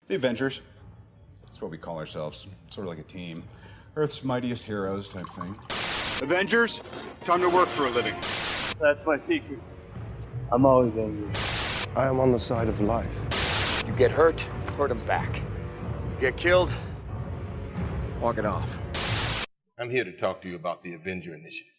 The Avengers. That's what we call ourselves. Sort of like a team. Earth's mightiest heroes type thing. Avengers, time to work for a living. That's my secret. I'm always angry. I am on the side of life. You get hurt, hurt him back. You get killed, Walk it off. I'm here to talk to you about the Avenger initiative.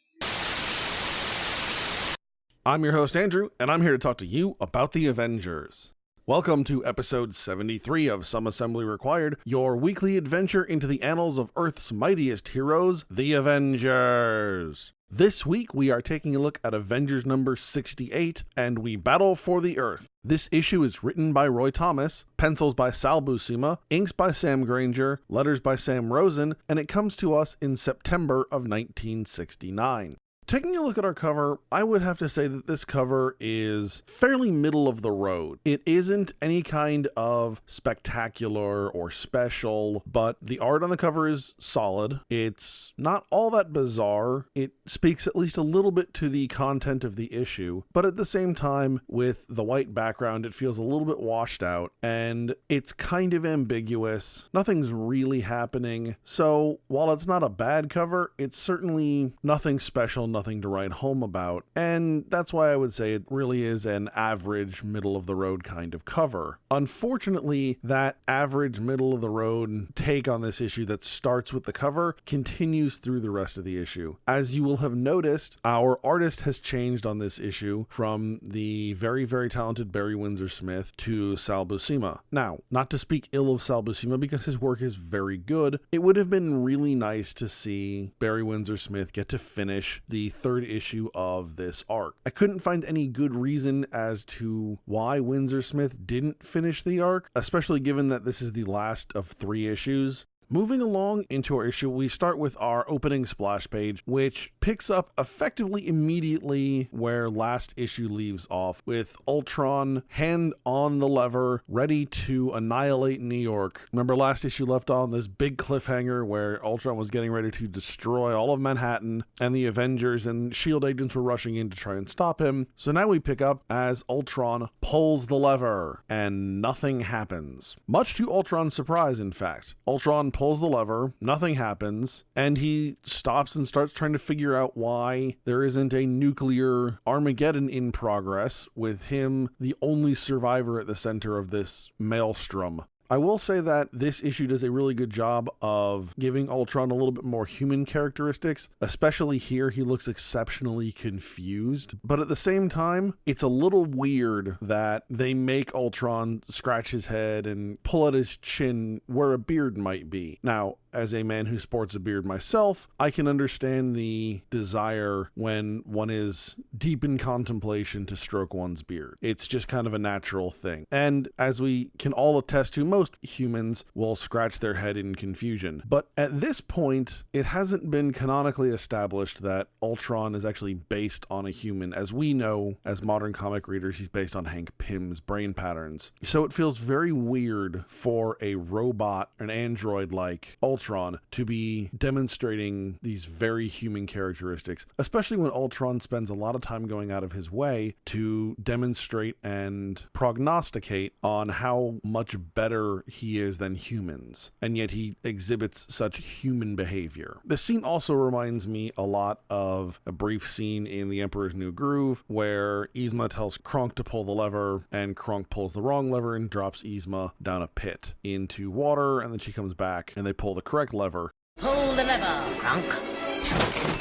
I'm your host, Andrew, and I'm here to talk to you about the Avengers. Welcome to episode 73 of Some Assembly Required, your weekly adventure into the annals of Earth's mightiest heroes, the Avengers. This week, we are taking a look at Avengers number 68, and we battle for the Earth. This issue is written by Roy Thomas, pencils by Sal Buscema, inks by Sam Grainger, letters by Sam Rosen, and it comes to us in September of 1969. Taking a look at our cover, I would have to say that this cover is fairly middle of the road. It isn't any kind of spectacular or special, but the art on the cover is solid. It's not all that bizarre. It speaks at least a little bit to the content of the issue, but at the same time, with the white background, it feels a little bit washed out, and it's kind of ambiguous. Nothing's really happening, so while it's not a bad cover, it's certainly nothing special, nothing to write home about, and that's why I would say it really is an average middle of the road kind of cover. Unfortunately, that average middle of the road take on this issue that starts with the cover continues through the rest of the issue. As you will have noticed, our artist has changed on this issue from the very, very talented Barry Windsor Smith to Sal Buscema. Now, not to speak ill of Sal Buscema because his work is very good, it would have been really nice to see Barry Windsor Smith get to finish the third issue of this arc. I couldn't find any good reason as to why Windsor Smith didn't finish the arc, especially given that this is the last of 3 issues. Moving along into our issue, we start with our opening splash page, which picks up effectively immediately where last issue leaves off, with Ultron hand on the lever, ready to annihilate New York. Remember, last issue left on this big cliffhanger where Ultron was getting ready to destroy all of Manhattan, and the Avengers and S.H.I.E.L.D. agents were rushing in to try and stop him. So now we pick up as Ultron pulls the lever, and nothing happens. Much to Ultron's surprise, in fact. Ultron pulls the lever, nothing happens, and he stops and starts trying to figure out why there isn't a nuclear Armageddon in progress, with him the only survivor at the center of this maelstrom. I will say that this issue does a really good job of giving Ultron a little bit more human characteristics, especially here he looks exceptionally confused, but at the same time, it's a little weird that they make Ultron scratch his head and pull at his chin where a beard might be. Now, as a man who sports a beard myself, I can understand the desire when one is deep in contemplation to stroke one's beard. It's just kind of a natural thing. And as we can all attest to, most humans will scratch their head in confusion. But at this point, it hasn't been canonically established that Ultron is actually based on a human. As we know, as modern comic readers, he's based on Hank Pym's brain patterns. So it feels very weird for a robot, an android like Ultron, to be demonstrating these very human characteristics, especially when Ultron spends a lot of time going out of his way to demonstrate and prognosticate on how much better he is than humans, and yet he exhibits such human behavior. This scene also reminds me a lot of a brief scene in The Emperor's New Groove where Yzma tells Kronk to pull the lever, and Kronk pulls the wrong lever and drops Yzma down a pit into water, and then she comes back and they pull the correct lever. Pull the lever, Kronk.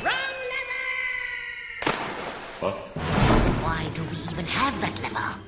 Wrong lever! What? Why do we even have that lever?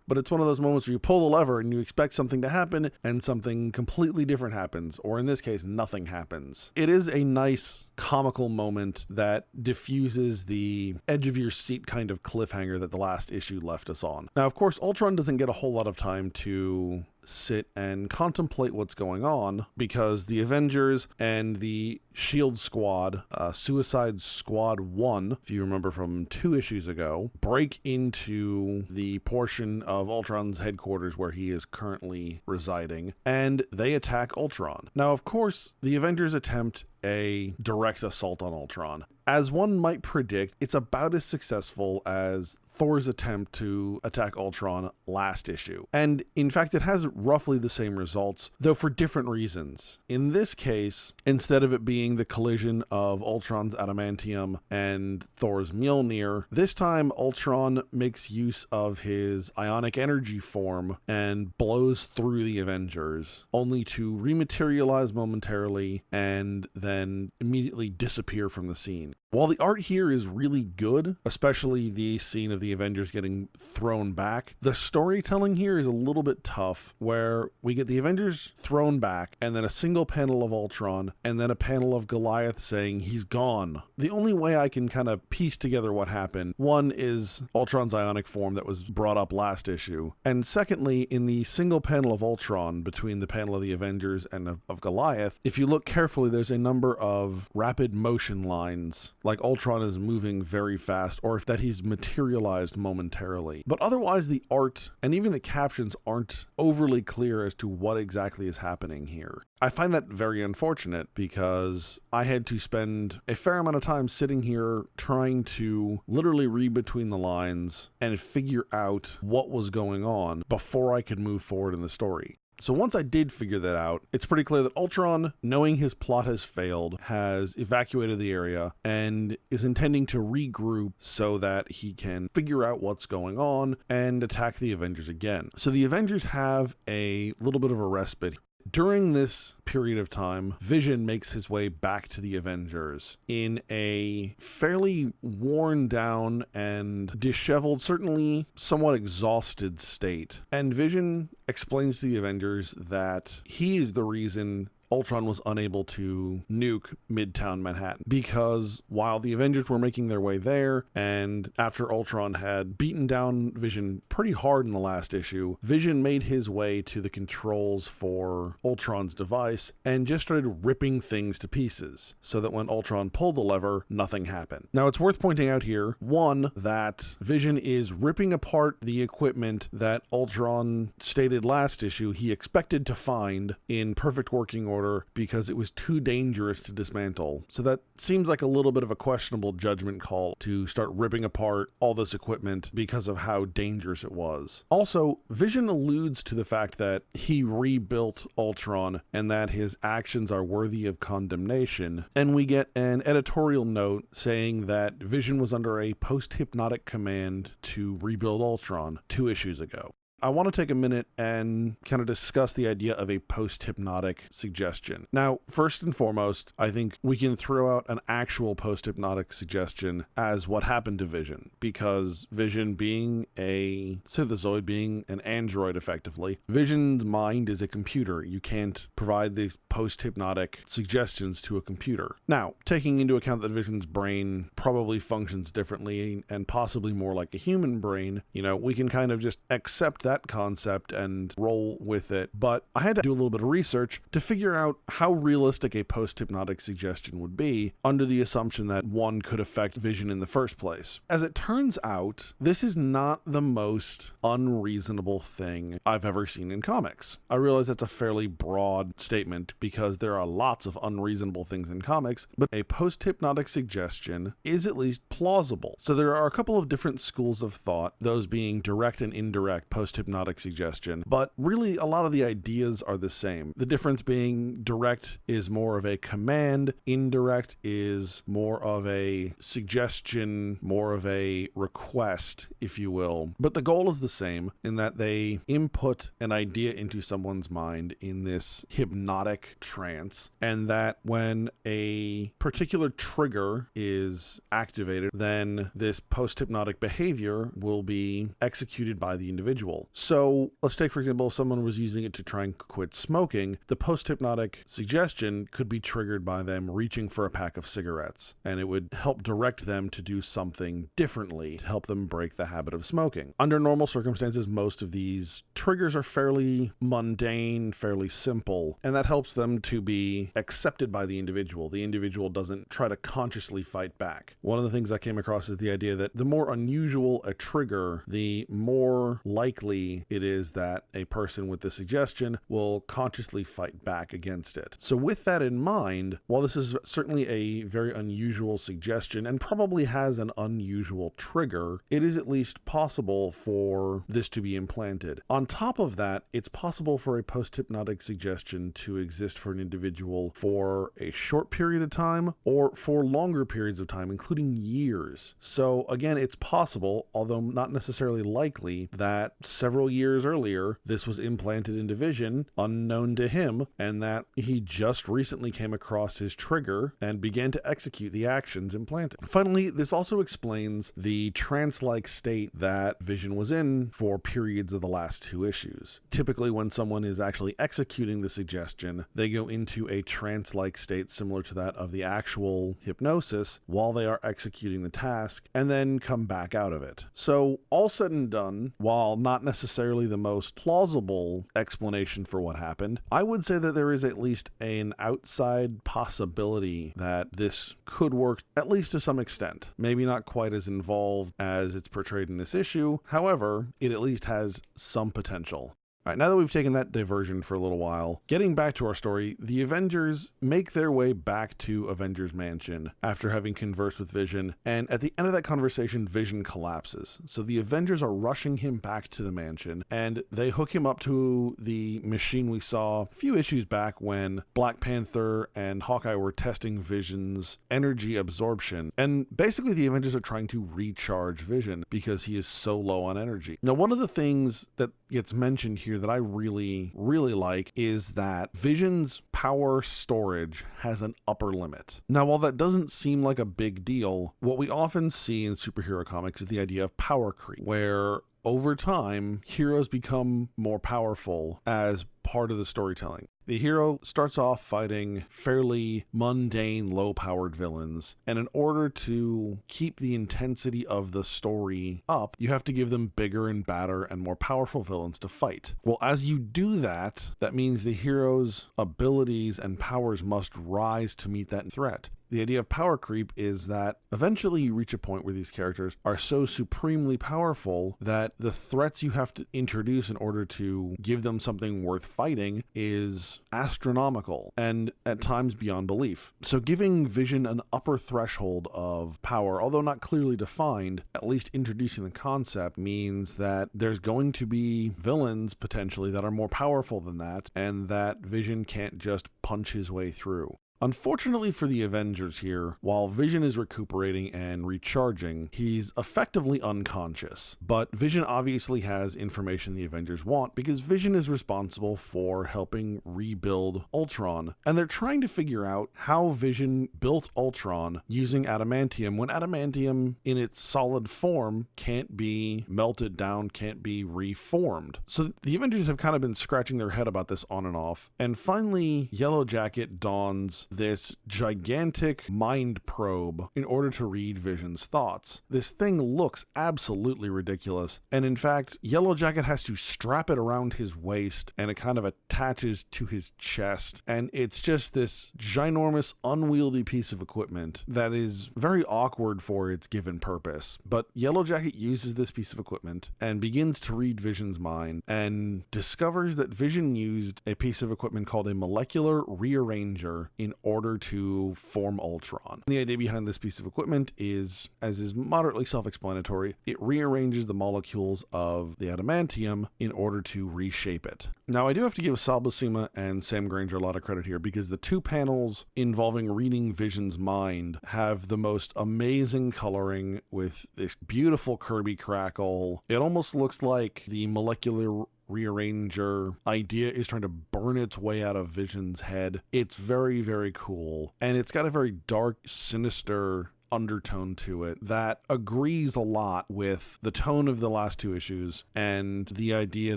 But it's one of those moments where you pull the lever and you expect something to happen and something completely different happens, or in this case, nothing happens. It is a nice comical moment that diffuses the edge of your seat kind of cliffhanger that the last issue left us on. Now, of course, Ultron doesn't get a whole lot of time to sit and contemplate what's going on because the Avengers and the S.H.I.E.L.D. squad, Suicide Squad 1, if you remember from 2 issues ago, break into the portion of Ultron's headquarters where he is currently residing, and they attack Ultron. Now, of course, the Avengers attempt a direct assault on Ultron. As one might predict, it's about as successful as Thor's attempt to attack Ultron last issue. And in fact, it has roughly the same results, though for different reasons. In this case, instead of it being the collision of Ultron's adamantium and Thor's Mjolnir, this time Ultron makes use of his ionic energy form and blows through the Avengers, only to rematerialize momentarily and then immediately disappear from the scene. While the art here is really good, especially the scene of the Avengers getting thrown back, the storytelling here is a little bit tough, where we get the Avengers thrown back, and then a single panel of Ultron, and then a panel of Goliath saying he's gone. The only way I can kind of piece together what happened, one is Ultron's ionic form that was brought up last issue, and secondly, in the single panel of Ultron between the panel of the Avengers and of Goliath, if you look carefully, there's a number of rapid motion lines, like Ultron is moving very fast, or if that he's materialized momentarily. But otherwise, the art and even the captions aren't overly clear as to what exactly is happening here. I find that very unfortunate because I had to spend a fair amount of time sitting here trying to literally read between the lines and figure out what was going on before I could move forward in the story. So once I did figure that out, it's pretty clear that Ultron, knowing his plot has failed, has evacuated the area and is intending to regroup so that he can figure out what's going on and attack the Avengers again. So the Avengers have a little bit of a respite. During this period of time, Vision makes his way back to the Avengers in a fairly worn down and disheveled, certainly somewhat exhausted state. And Vision explains to the Avengers that he is the reason Ultron was unable to nuke Midtown Manhattan, because while the Avengers were making their way there, and after Ultron had beaten down Vision pretty hard in the last issue, Vision made his way to the controls for Ultron's device and just started ripping things to pieces, so that when Ultron pulled the lever, nothing happened. Now, it's worth pointing out here, one, that Vision is ripping apart the equipment that Ultron stated last issue he expected to find in perfect working order because it was too dangerous to dismantle. So that seems like a little bit of a questionable judgment call to start ripping apart all this equipment because of how dangerous it was. Also, Vision alludes to the fact that he rebuilt Ultron and that his actions are worthy of condemnation, and we get an editorial note saying that Vision was under a post-hypnotic command to rebuild Ultron 2 issues ago. I want to take a minute and kind of discuss the idea of a post-hypnotic suggestion. Now, first and foremost, I think we can throw out an actual post-hypnotic suggestion as what happened to Vision, because Vision being a synthezoid, being an android effectively, Vision's mind is a computer. You can't provide these post-hypnotic suggestions to a computer. Now, taking into account that Vision's brain probably functions differently and possibly more like a human brain, we can kind of just accept that concept and roll with it. But I had to do a little bit of research to figure out how realistic a post-hypnotic suggestion would be under the assumption that one could affect Vision in the first place. As it turns out, this is not the most unreasonable thing I've ever seen in comics. I realize that's a fairly broad statement because there are lots of unreasonable things in comics, but a post-hypnotic suggestion is at least plausible. So there are a couple of different schools of thought, those being direct and indirect post-hypnotic suggestion, but really a lot of the ideas are the same. The difference being direct is more of a command, indirect is more of a suggestion, more of a request, if you will. But the goal is the same in that they input an idea into someone's mind in this hypnotic trance, and that when a particular trigger is activated, then this post-hypnotic behavior will be executed by the individual. So let's take, for example, if someone was using it to try and quit smoking, the post-hypnotic suggestion could be triggered by them reaching for a pack of cigarettes, and it would help direct them to do something differently to help them break the habit of smoking. Under normal circumstances, most of these triggers are fairly mundane, fairly simple, and that helps them to be accepted by the individual. The individual doesn't try to consciously fight back. One of the things I came across is the idea that the more unusual a trigger, the more likely likely it is that a person with the suggestion will consciously fight back against it. So with that in mind, while this is certainly a very unusual suggestion and probably has an unusual trigger, it is at least possible for this to be implanted. On top of that, it's possible for a post-hypnotic suggestion to exist for an individual for a short period of time or for longer periods of time, including years. So again, it's possible, although not necessarily likely, that several years earlier this was implanted into Vision, unknown to him, and that he just recently came across his trigger and began to execute the actions implanted. Finally, this also explains the trance-like state that Vision was in for periods of the last two issues. Typically, when someone is actually executing the suggestion, they go into a trance-like state similar to that of the actual hypnosis while they are executing the task, and then come back out of it. So, all said and done, while not necessarily the most plausible explanation for what happened, I would say that there is at least an outside possibility that this could work, at least to some extent. Maybe not quite as involved as it's portrayed in this issue, however, it at least has some potential. All right, now that we've taken that diversion for a little while, getting back to our story, the Avengers make their way back to Avengers Mansion after having conversed with Vision, and at the end of that conversation, Vision collapses. So the Avengers are rushing him back to the mansion, and they hook him up to the machine we saw a few issues back when Black Panther and Hawkeye were testing Vision's energy absorption. And basically the Avengers are trying to recharge Vision because he is so low on energy. Now, one of the things that gets mentioned here that I really like is that Vision's power storage has an upper limit. Now, while that doesn't seem like a big deal, what we often see in superhero comics is the idea of power creep, where over time, heroes become more powerful as part of the storytelling. The hero starts off fighting fairly mundane, low-powered villains, and in order to keep the intensity of the story up, you have to give them bigger and badder and more powerful villains to fight. Well, as you do that, that means the hero's abilities and powers must rise to meet that threat. The idea of power creep is that eventually you reach a point where these characters are so supremely powerful that the threats you have to introduce in order to give them something worth fighting is astronomical and at times beyond belief. So giving Vision an upper threshold of power, although not clearly defined, at least introducing the concept means that there's going to be villains potentially that are more powerful than that, and that Vision can't just punch his way through. Unfortunately for the Avengers here, while Vision is recuperating and recharging, he's effectively unconscious. But Vision obviously has information the Avengers want because Vision is responsible for helping rebuild Ultron. And they're trying to figure out how Vision built Ultron using adamantium when adamantium in its solid form can't be melted down, can't be reformed. So the Avengers have kind of been scratching their head about this on and off. And finally, Yellow Jacket dons this gigantic mind probe in order to read Vision's thoughts. This thing looks absolutely ridiculous, and in fact, Yellow Jacket has to strap it around his waist, and it kind of attaches to his chest, and it's just this ginormous, unwieldy piece of equipment that is very awkward for its given purpose. But Yellow Jacket uses this piece of equipment and begins to read Vision's mind, and discovers that Vision used a piece of equipment called a molecular rearranger in order to form Ultron. The idea behind this piece of equipment is, as is moderately self-explanatory, it rearranges the molecules of the adamantium in order to reshape it. Now, I do have to give Sal Buscema and Sam Grainger a lot of credit here because the two panels involving reading Vision's mind have the most amazing coloring with this beautiful Kirby crackle. It almost looks like the molecular rearranger idea is trying to burn its way out of Vision's head. It's very, very cool. And it's got a very dark, sinister undertone to it that agrees a lot with the tone of the last two issues and the idea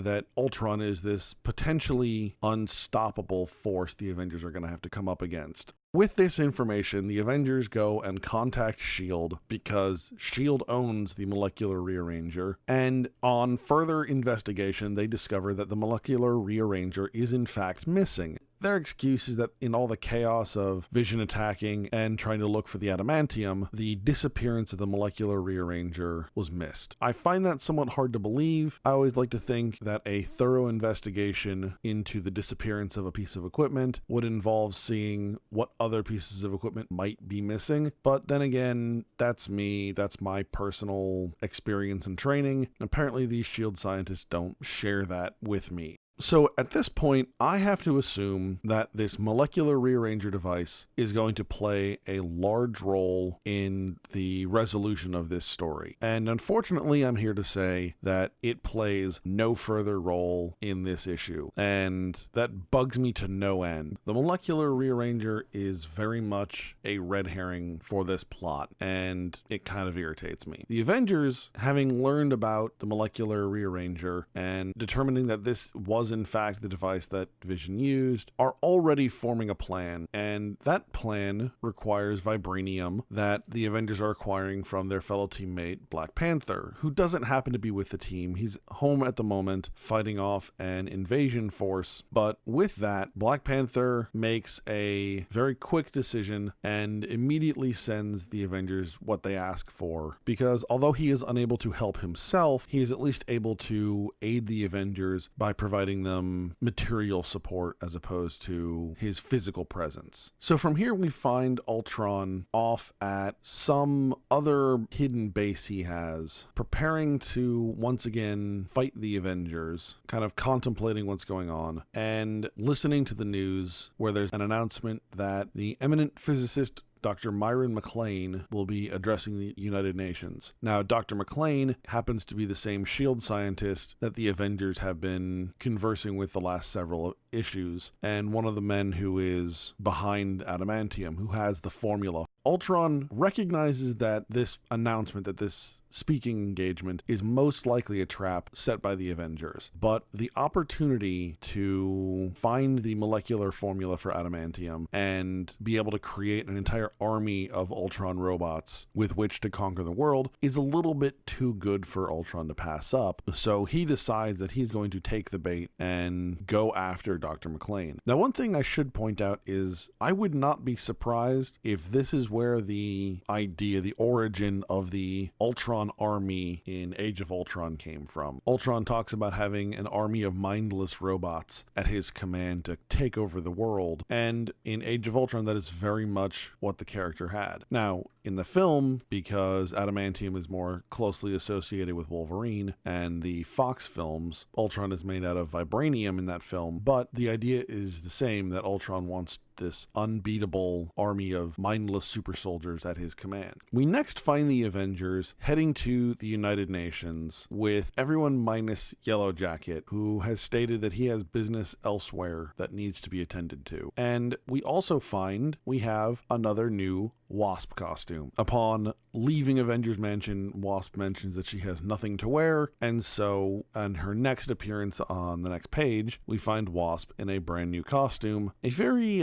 that Ultron is this potentially unstoppable force the Avengers are going to have to come up against. With this information, the Avengers go and contact S.H.I.E.L.D. because S.H.I.E.L.D. owns the molecular rearranger, and on further investigation, they discover that the molecular rearranger is in fact missing. their excuse is that in all the chaos of Vision attacking and trying to look for the adamantium, the disappearance of the molecular rearranger was missed. I find that somewhat hard to believe. I always like to think that a thorough investigation into the disappearance of a piece of equipment would involve seeing what other pieces of equipment might be missing. But then again, that's me. That's my personal experience and training. Apparently, these SHIELD scientists don't share that with me. So at this point, I have to assume that this molecular rearranger device is going to play a large role in the resolution of this story. And unfortunately, I'm here to say that it plays no further role in this issue. And that bugs me to no end. The molecular rearranger is very much a red herring for this plot, and it kind of irritates me. The Avengers, having learned about the molecular rearranger and determining that this was in fact the device that Vision used, are already forming a plan, and that plan requires vibranium that the Avengers are acquiring from their fellow teammate Black Panther, who doesn't happen to be with the team. He's home at the moment fighting off an invasion force, but with that, Black Panther makes a very quick decision and immediately sends the Avengers what they ask for, because although he is unable to help himself, he is at least able to aid the Avengers by providing them material support as opposed to his physical presence. So from here we find Ultron off at some other hidden base he has, preparing to once again fight the Avengers, kind of contemplating what's going on, and listening to the news where there's an announcement that the eminent physicist Dr. Myron McLean will be addressing the United Nations. Now, Dr. McLean happens to be the same SHIELD scientist that the Avengers have been conversing with the last several issues, and one of the men who is behind adamantium, who has the formula. Ultron recognizes that this announcement, that this speaking engagement, is most likely a trap set by the Avengers, but the opportunity to find the molecular formula for adamantium and be able to create an entire army of Ultron robots with which to conquer the world is a little bit too good for Ultron to pass up, so he decides that he's going to take the bait and go after Dr. McLean. Now, one thing I should point out is I would not be surprised if this is where the idea, the origin of the Ultron army in Age of Ultron came from. Ultron talks about having an army of mindless robots at his command to take over the world, and in Age of Ultron that is very much what the character had. Now, in the film, because adamantium is more closely associated with Wolverine and the Fox films, Ultron is made out of vibranium in that film, but the idea is the same, that Ultron wants this unbeatable army of mindless super soldiers at his command. We next find the Avengers heading to the United Nations with everyone minus Yellow Jacket, who has stated that he has business elsewhere that needs to be attended to. And we also find we have another new Wasp costume. Upon leaving Avengers Mansion, Wasp mentions that she has nothing to wear, and so on her next appearance on the next page, we find Wasp in a brand new costume. A very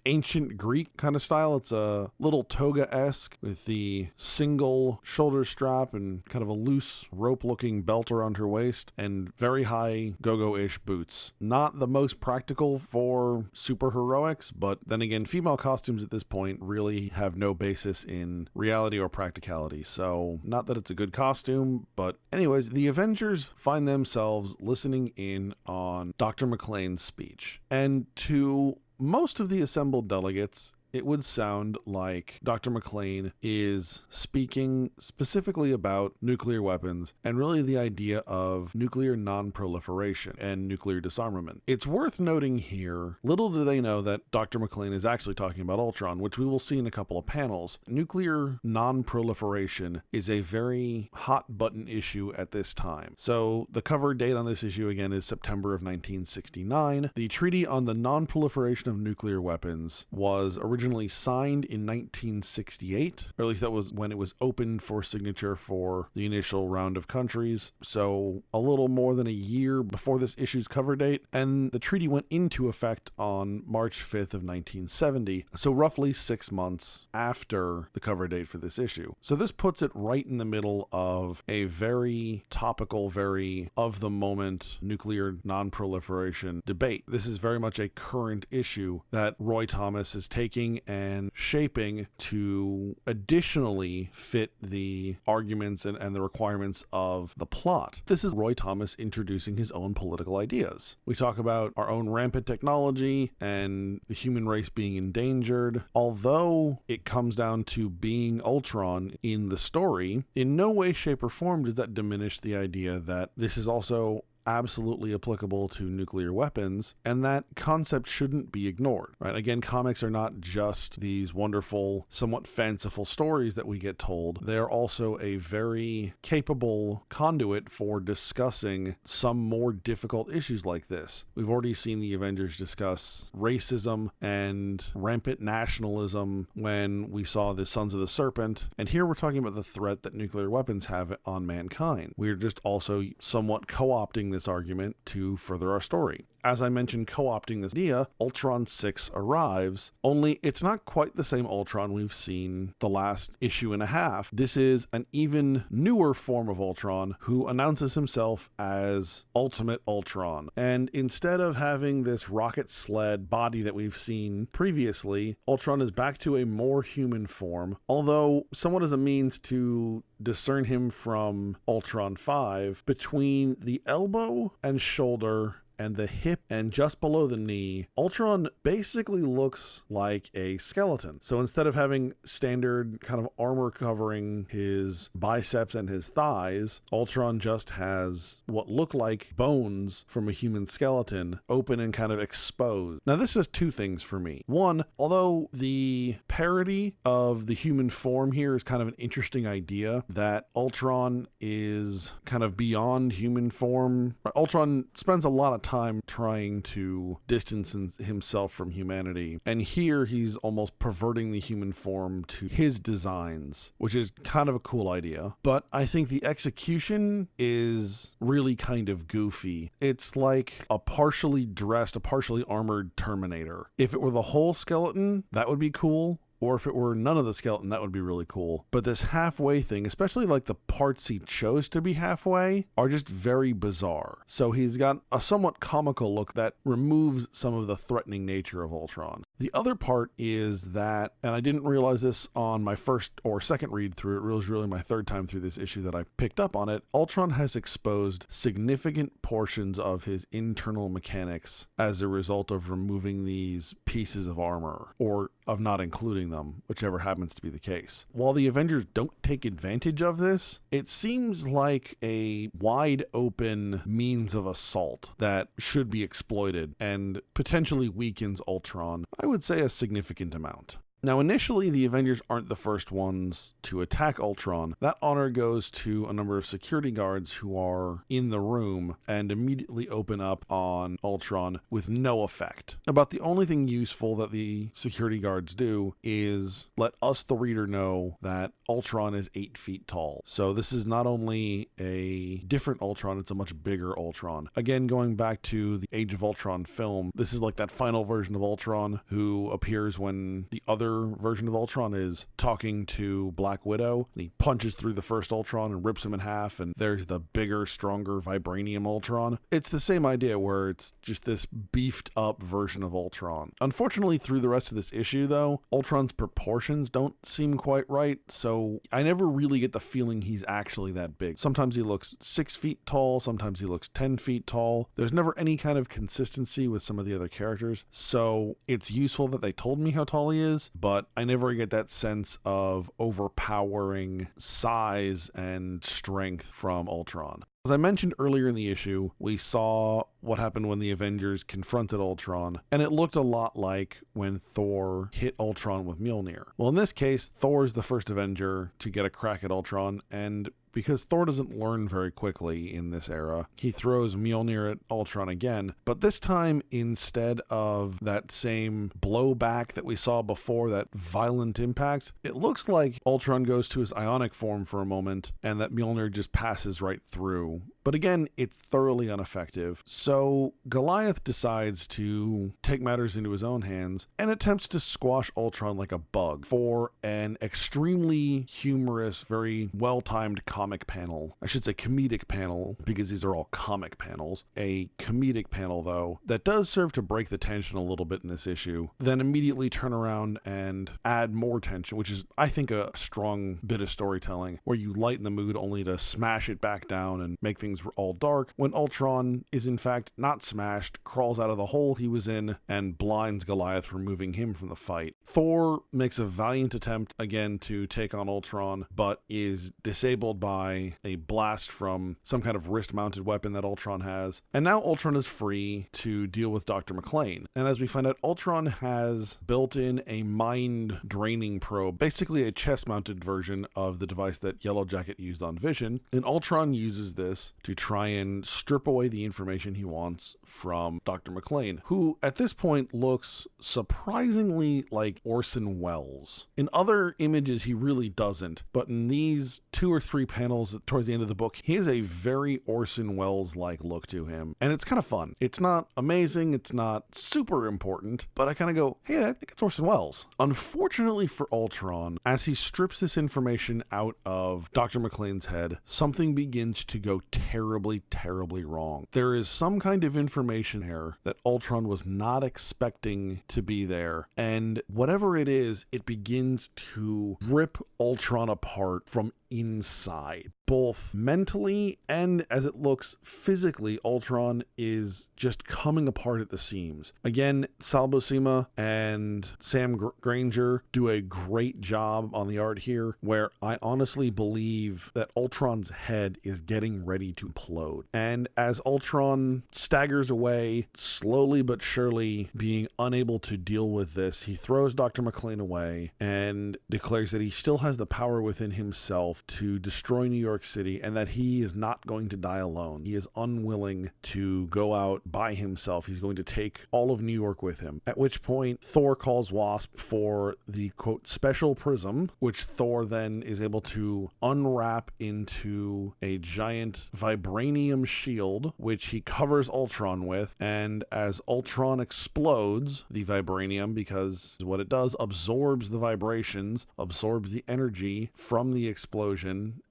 ancient Greek kind of style. It's a little toga-esque with the single shoulder strap and kind of a loose rope-looking belt around her waist, and very high go-go-ish boots. Not the most practical for superheroics, but then again, female costumes at this point really have no basis in reality or practicality, so not that it's a good costume, but anyways, the Avengers find themselves listening in on Dr. McLean's speech, and to most of the assembled delegates, it would sound like Dr. McLean is speaking specifically about nuclear weapons and really the idea of nuclear non-proliferation and nuclear disarmament. It's worth noting here, little do they know that Dr. McLean is actually talking about Ultron, which we will see in a couple of panels. Nuclear non-proliferation is a very hot button issue at this time. So the cover date on this issue again is September of 1969. The Treaty on the Non-Proliferation of Nuclear Weapons was originally originally signed in 1968, or at least that was when it was opened for signature for the initial round of countries, so a little more than a year before this issue's cover date, and the treaty went into effect on March 5th of 1970, so roughly 6 months after the cover date for this issue. So this puts it right in the middle of a very topical, very of-the-moment nuclear non-proliferation debate. This is very much a current issue that Roy Thomas is taking and shaping to additionally fit the arguments and the requirements of the plot. This is Roy Thomas introducing his own political ideas. We talk about our own rampant technology and the human race being endangered. Although it comes down to being Ultron in the story, in no way, shape, or form does that diminish the idea that this is also absolutely applicable to nuclear weapons, and that concept shouldn't be ignored, right? Again, comics are not just these wonderful, somewhat fanciful stories that we get told. They're also a very capable conduit for discussing some more difficult issues like this. We've already seen the Avengers discuss racism and rampant nationalism when we saw the Sons of the Serpent, and here we're talking about the threat that nuclear weapons have on mankind. We're just also somewhat co-opting this argument to further our story. As I mentioned, co-opting this idea, Ultron 6 arrives, only it's not quite the same Ultron we've seen the last issue and a half. This is an even newer form of Ultron who announces himself as Ultimate Ultron. And instead of having this rocket sled body that we've seen previously, Ultron is back to a more human form, although somewhat as a means to discern him from Ultron 5. Between the elbow and shoulder and the hip and just below the knee, Ultron basically looks like a skeleton. So instead of having standard kind of armor covering his biceps and his thighs, Ultron just has what look like bones from a human skeleton open and kind of exposed. Now this does two things for me. One, although the parody of the human form here is kind of an interesting idea, that Ultron is kind of beyond human form. Ultron spends a lot of time trying to distance himself from humanity, and here he's almost perverting the human form to his designs, which is kind of a cool idea. But I think the execution is really kind of goofy. It's like a partially dressed, a partially armored Terminator. If it were the whole skeleton, that would be cool. Or if it were none of the skeleton, that would be really cool. But this halfway thing, especially like the parts he chose to be halfway, are just very bizarre. So he's got a somewhat comical look that removes some of the threatening nature of Ultron. The other part is that, and I didn't realize this on my first or second read through, it was really my third time through this issue that I picked up on it, Ultron has exposed significant portions of his internal mechanics as a result of removing these pieces of armor, or of not including them, whichever happens to be the case. While the Avengers don't take advantage of this, it seems like a wide open means of assault that should be exploited and potentially weakens Ultron, I would say a significant amount. Now, initially, the Avengers aren't the first ones to attack Ultron. That honor goes to a number of security guards who are in the room and immediately open up on Ultron with no effect. About the only thing useful that the security guards do is let us, the reader, know that Ultron is 8 feet tall. So this is not only a different Ultron, it's a much bigger Ultron. Again, going back to the Age of Ultron film, this is like that final version of Ultron who appears when the other version of Ultron is talking to Black Widow, and he punches through the first Ultron and rips him in half, and there's the bigger, stronger vibranium Ultron. It's the same idea where it's just this beefed up version of Ultron. Unfortunately, through the rest of this issue though, Ultron's proportions don't seem quite right, so I never really get the feeling he's actually that big. Sometimes he looks 6 feet tall, sometimes he looks 10 feet tall. There's never any kind of consistency with some of the other characters, so it's useful that they told me how tall he is, but I never get that sense of overpowering size and strength from Ultron. As I mentioned earlier in the issue, we saw what happened when the Avengers confronted Ultron, and it looked a lot like when Thor hit Ultron with Mjolnir. Well, in this case, Thor's the first Avenger to get a crack at Ultron, and because Thor doesn't learn very quickly in this era. He throws Mjolnir at Ultron again, but this time, instead of that same blowback that we saw before, that violent impact, it looks like Ultron goes to his ionic form for a moment and that Mjolnir just passes right through. But again, it's thoroughly ineffective. So Goliath decides to take matters into his own hands and attempts to squash Ultron like a bug for an extremely humorous, very well-timed comic panel. I should say comedic panel, because these are all comic panels. A comedic panel, though, that does serve to break the tension a little bit in this issue, then immediately turn around and add more tension, which is, I think, a strong bit of storytelling, where you lighten the mood only to smash it back down and make things all dark, when Ultron is in fact not smashed, crawls out of the hole he was in, and blinds Goliath, removing him from the fight. Thor makes a valiant attempt again to take on Ultron, but is disabled by a blast from some kind of wrist-mounted weapon that Ultron has. And now Ultron is free to deal with Dr. McClane. And as we find out, Ultron has built in a mind-draining probe, basically a chest-mounted version of the device that Yellow Jacket used on Vision. And Ultron uses this to try and strip away the information he wants from Dr. McClane, who at this point looks surprisingly like Orson Welles. In other images, he really doesn't, but in these 2 or 3 panels towards the end of the book, he has a very Orson Welles-like look to him, and it's kind of fun. It's not amazing, it's not super important, but I kind of go, hey, I think it's Orson Welles. Unfortunately for Ultron, as he strips this information out of Dr. McClane's head, something begins to go terribly, terribly wrong. There is some kind of information here that Ultron was not expecting to be there, and whatever it is, it begins to rip Ultron apart from inside. Both mentally and, as it looks, physically, Ultron is just coming apart at the seams. Again, Sal Buscema and Sam Grainger do a great job on the art here, where I honestly believe that Ultron's head is getting ready to implode. And as Ultron staggers away, slowly but surely being unable to deal with this, he throws Dr. McClane away and declares that he still has the power within himself to destroy New York City, and that he is not going to die alone. He is unwilling to go out by himself. He's going to take all of New York with him. At which point, Thor calls Wasp for the, quote, special prism, which Thor then is able to unwrap into a giant vibranium shield, which he covers Ultron with. And as Ultron explodes the vibranium, because what it does, absorbs the vibrations, absorbs the energy from the explosion,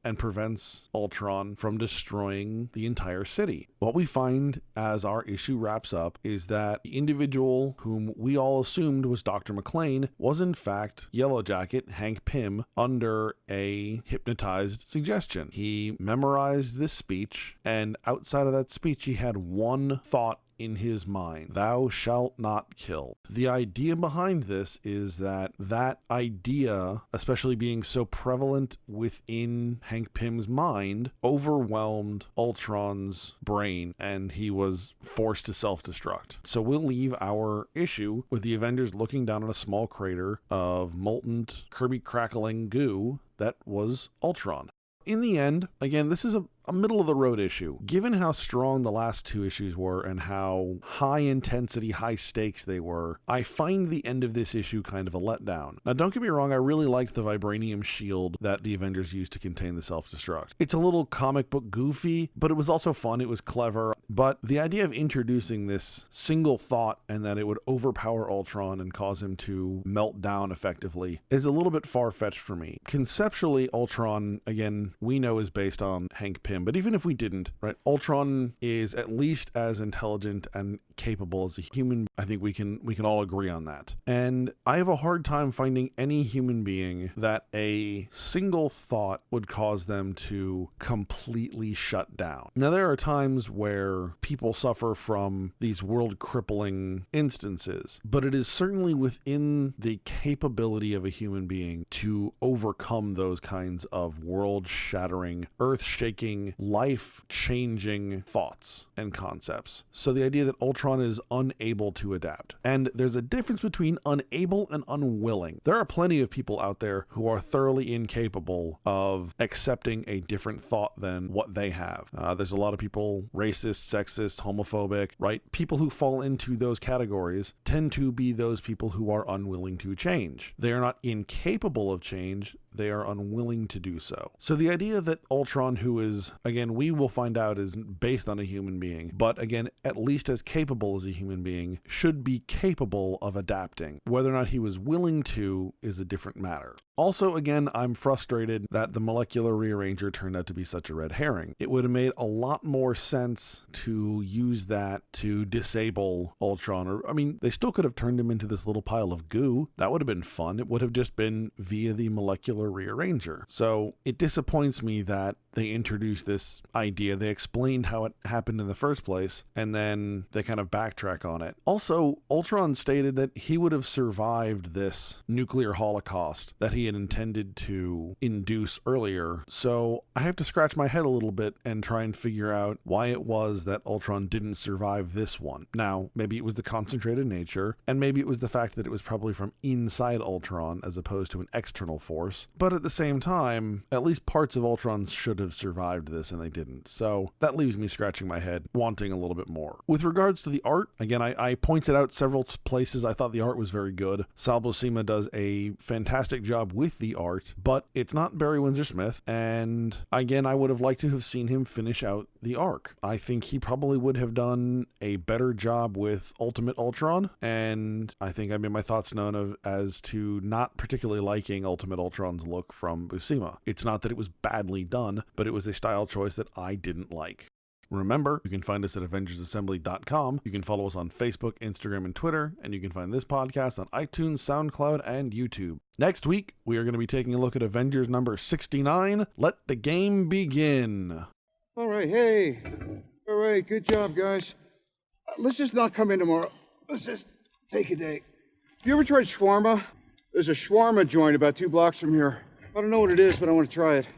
and prevents Ultron from destroying the entire city. What we find as our issue wraps up is that the individual whom we all assumed was Dr. McClane was in fact Yellow Jacket, Hank Pym, under a hypnotized suggestion. He memorized this speech, and outside of that speech, he had one thought in his mind: thou shalt not kill. The idea behind this is that idea, especially being so prevalent within Hank Pym's mind, overwhelmed Ultron's brain, and he was forced to self-destruct. So we'll leave our issue with the Avengers looking down on a small crater of molten, Kirby crackling goo that was Ultron. In the end, again, this is a middle-of-the-road issue. Given how strong the last 2 issues were and how high-intensity, high-stakes they were, I find the end of this issue kind of a letdown. Now, don't get me wrong, I really liked the vibranium shield that the Avengers used to contain the self-destruct. It's a little comic book goofy, but it was also fun, it was clever. But the idea of introducing this single thought and that it would overpower Ultron and cause him to melt down effectively is a little bit far-fetched for me. Conceptually, Ultron, again, we know is based on Hank Pym, but even if we didn't, right, Ultron is at least as intelligent and capable as a human. I think we can all agree on that. And I have a hard time finding any human being that a single thought would cause them to completely shut down. Now, there are times where people suffer from these world-crippling instances, but it is certainly within the capability of a human being to overcome those kinds of world-shattering, earth-shaking having life-changing thoughts and concepts. So the idea that Ultron is unable to adapt. And there's a difference between unable and unwilling. There are plenty of people out there who are thoroughly incapable of accepting a different thought than what they have. There's a lot of people, racist, sexist, homophobic, right? People who fall into those categories tend to be those people who are unwilling to change. They are not incapable of change, they are unwilling to do so. So the idea that Ultron, who is, again, we will find out is based on a human being, but again, at least as capable as a human being, should be capable of adapting. Whether or not he was willing to is a different matter. Also, again, I'm frustrated that the molecular rearranger turned out to be such a red herring. It would have made a lot more sense to use that to disable Ultron. Or, I mean, they still could have turned him into this little pile of goo. That would have been fun. It would have just been via the molecular rearranger. So it disappoints me that they introduced this idea. They explained how it happened in the first place, and then they kind of backtrack on it. Also, Ultron stated that he would have survived this nuclear holocaust that he had intended to induce earlier. So I have to scratch my head a little bit and try and figure out why it was that Ultron didn't survive this one. Now, maybe it was the concentrated nature, and maybe it was the fact that it was probably from inside Ultron as opposed to an external force. But at the same time, at least parts of Ultron should have survived this, and they didn't. So that leaves me scratching my head, wanting a little bit more. With regards to the art, again, I pointed out several places I thought the art was very good. Sal Buscema does a fantastic job with the art, but it's not Barry Windsor Smith, and again, I would have liked to have seen him finish out the arc. I think he probably would have done a better job with Ultimate Ultron, and I think I made my thoughts known as to not particularly liking Ultimate Ultron's look from Buscema. It's not that it was badly done, but it was a style choice that I didn't like. Remember, you can find us at AvengersAssembly.com. You can follow us on Facebook, Instagram, and Twitter, and you can find this podcast on iTunes, SoundCloud, and YouTube. Next week, we are going to be taking a look at Avengers number 69, Let the Game Begin. All right, hey. All right, good job, guys. Let's just not come in tomorrow. Let's just take a day. You ever tried shawarma? There's a shawarma joint about 2 blocks from here. I don't know what it is, but I want to try it.